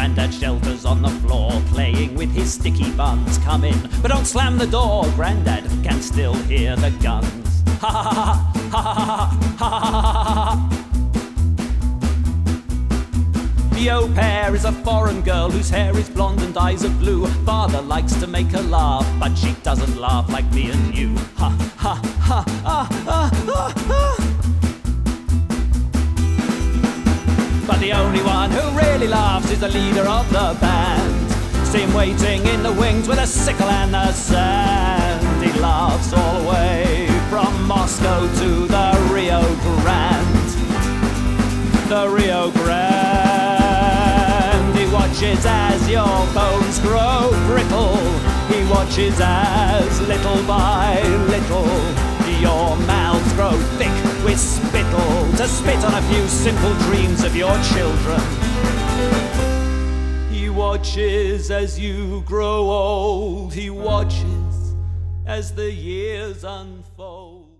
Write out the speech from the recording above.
Grandad shelters on the floor, playing with his sticky buns. Come in, but don't slam the door. Grandad can still hear the guns. Ha ha ha ha ha ha ha ha ha. The au pair is a foreign girl whose hair is blonde and eyes are blue. Father likes to make her laugh, but she doesn't laugh like me and you. Ha ha ha ha ha ha ha. But the only one who really laughs is the leader of the band. See him waiting in the wings with a sickle and the sand. He laughs all the way from Moscow to the Rio Grande. The Rio Grande. He watches as your bones grow brittle. He watches as little by little your mouths grow thick with spittle, to spit on a few simple dreams of your children. He watches as you grow old. He watches as the years unfold.